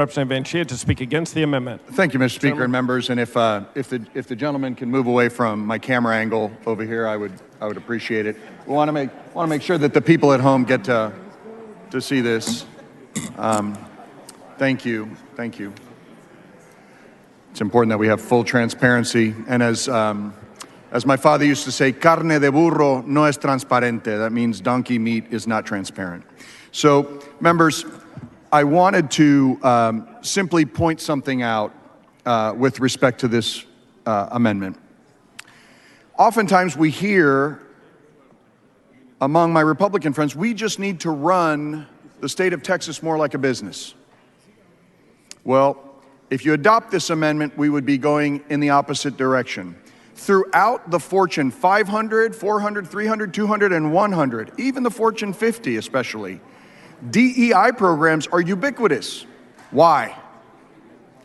Representative Vanchia to speak against the amendment. Thank you, Mr. Speaker and members. And if the gentleman can move away from my camera angle over here, I would appreciate it. We want to make sure that the people at home get to see this. Thank you. It's important that we have full transparency. And as my father used to say, carne de burro no es transparente. That means donkey meat is not transparent. So, members, I wanted to simply point something out with respect to this amendment. Oftentimes we hear among my Republican friends, we just need to run the state of Texas more like a business. Well, if you adopt this amendment, we would be going in the opposite direction. Throughout the Fortune 500, 400, 300, 200, and 100, even the Fortune 50 especially, DEI programs are ubiquitous. Why?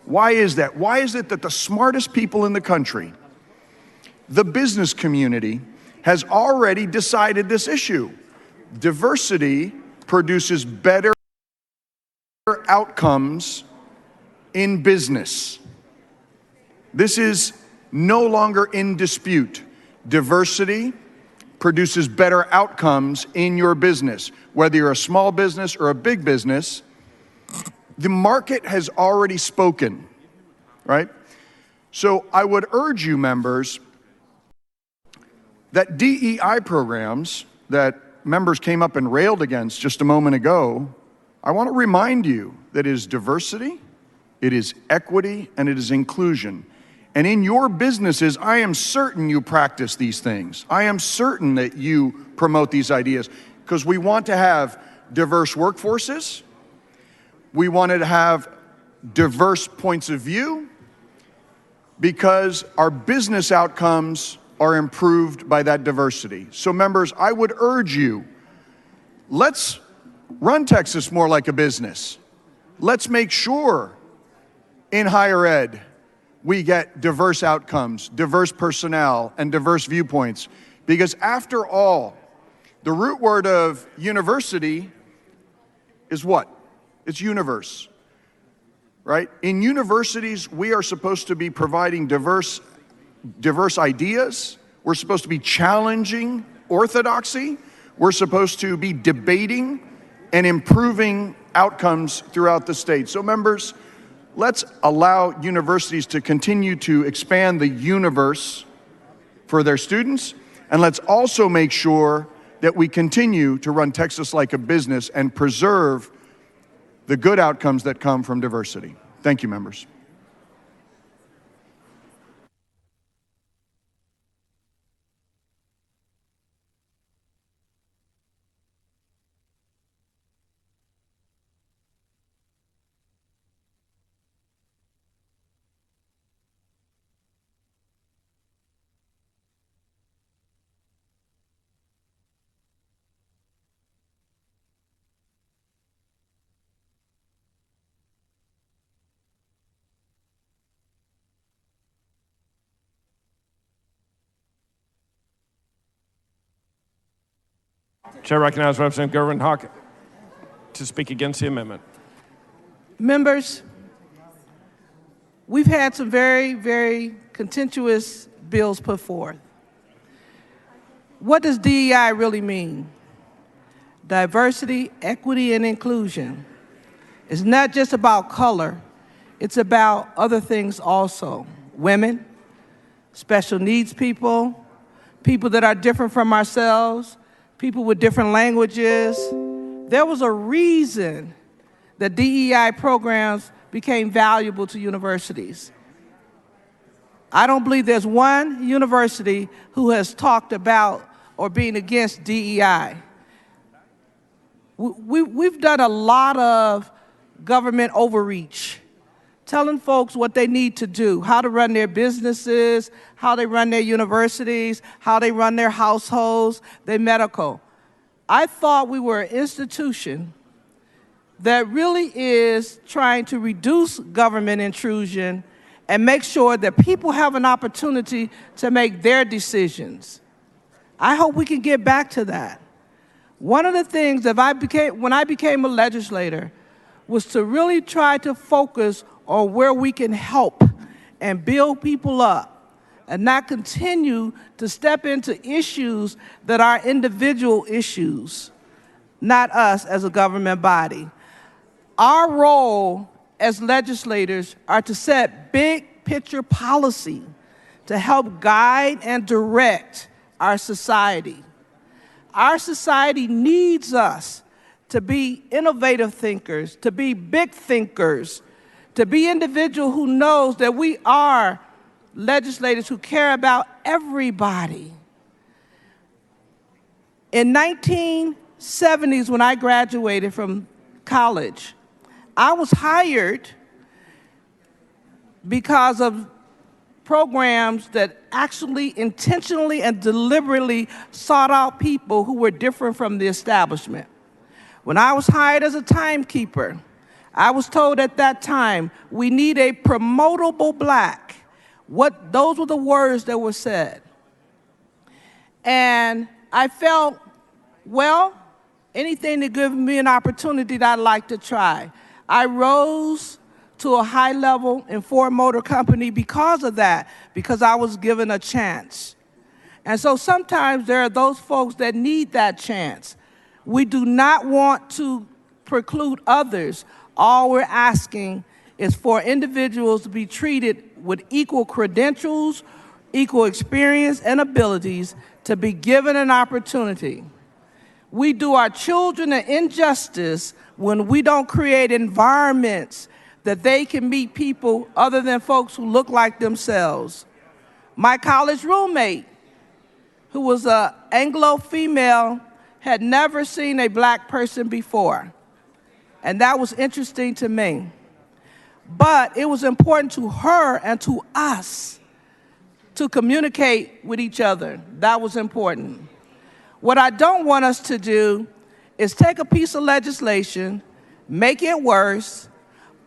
Why is that? Why is it that the smartest people in the country, the business community, has already decided this issue? Diversity produces better outcomes in business. This is no longer in dispute. Diversity produces better outcomes in your business. Whether you're a small business or a big business, the market has already spoken, right? So I would urge you, members, that DEI programs that members came up and railed against just a moment ago, I want to remind you that it is diversity, it is equity, and it is inclusion. And in your businesses, I am certain you practice these things. I am certain that you promote these ideas because we want to have diverse workforces. We wanted to have diverse points of view because our business outcomes are improved by that diversity. So members, I would urge you, let's run Texas more like a business. Let's make sure in higher ed we get diverse outcomes, diverse personnel, and diverse viewpoints. Because after all, the root word of university is what? It's universe, right? In universities, we are supposed to be providing diverse ideas. We're supposed to be challenging orthodoxy. We're supposed to be debating and improving outcomes throughout the state. So members, let's allow universities to continue to expand the universe for their students, and let's also make sure that we continue to run Texas like a business and preserve the good outcomes that come from diversity. Thank you, members. Chair recognizes Representative Gervin Hawk to speak against the amendment. Members, we've had some very, very contentious bills put forth. What does DEI really mean? Diversity, equity, and inclusion. It's not just about color, it's about other things also. Women, special needs people, people that are different from ourselves, people with different languages. There was a reason that DEI programs became valuable to universities. I don't believe there's one university who has talked about or been against DEI. We've done a lot of government overreach, telling folks what they need to do, how to run their businesses, how they run their universities, how they run their households, their medical. I thought we were an institution that really is trying to reduce government intrusion and make sure that people have an opportunity to make their decisions. I hope we can get back to that. One of the things that when I became a legislator was to really try to focus on where we can help and build people up and not continue to step into issues that are individual issues, not us as a government body. Our role as legislators are to set big picture policy to help guide and direct our society. Our society needs us to be innovative thinkers, to be big thinkers, to be individuals who knows that we are legislators who care about everybody. In 1970s, when I graduated from college, I was hired because of programs that actually intentionally and deliberately sought out people who were different from the establishment. When I was hired as a timekeeper, I was told at that time, we need a promotable black. Those were the words that were said. And I felt, well, anything to give me an opportunity that I'd like to try. I rose to a high level in Ford Motor Company because of that, because I was given a chance. And so sometimes there are those folks that need that chance. We do not want to preclude others. All we're asking is for individuals to be treated with equal credentials, equal experience and abilities to be given an opportunity. We do our children an injustice when we don't create environments that they can meet people other than folks who look like themselves. My college roommate, who was an Anglo female, had never seen a black person before. And that was interesting to me. But it was important to her and to us to communicate with each other. That was important. What I don't want us to do is take a piece of legislation, make it worse,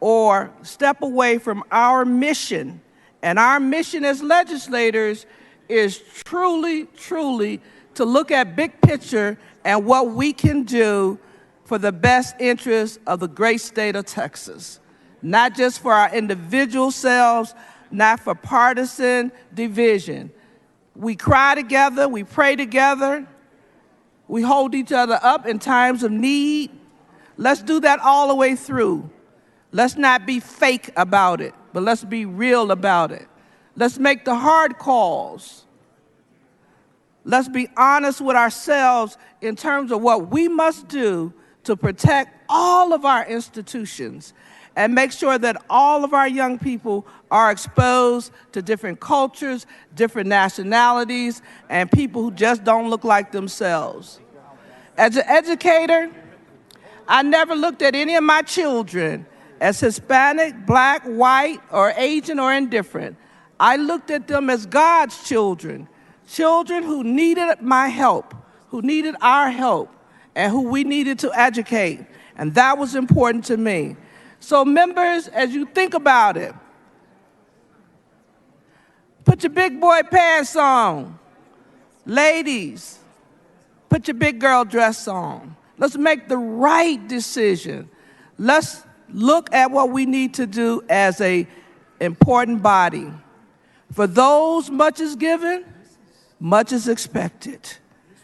or step away from our mission. And our mission as legislators is truly, truly to look at big picture and what we can do for the best interest of the great state of Texas. Not just for our individual selves, not for partisan division. We cry together, we pray together, we hold each other up in times of need. Let's do that all the way through. Let's not be fake about it, but let's be real about it. Let's make the hard calls. Let's be honest with ourselves in terms of what we must do to protect all of our institutions and make sure that all of our young people are exposed to different cultures, different nationalities, and people who just don't look like themselves. As an educator, I never looked at any of my children as Hispanic, black, white, or Asian, or indifferent. I looked at them as God's children, children who needed my help, who needed our help, and who we needed to educate. And that was important to me. So members, as you think about it, put your big boy pants on. Ladies, put your big girl dress on. Let's make the right decision. Let's look at what we need to do as an important body. For those much is given, much is expected.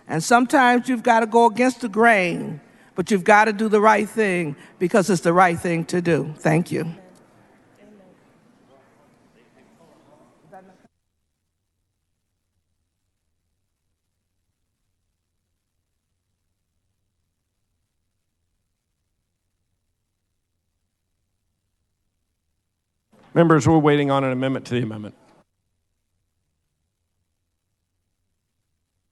And sometimes you've got to go against the grain, but you've got to do the right thing because it's the right thing to do. Thank you. Members, we're waiting on an amendment to the amendment.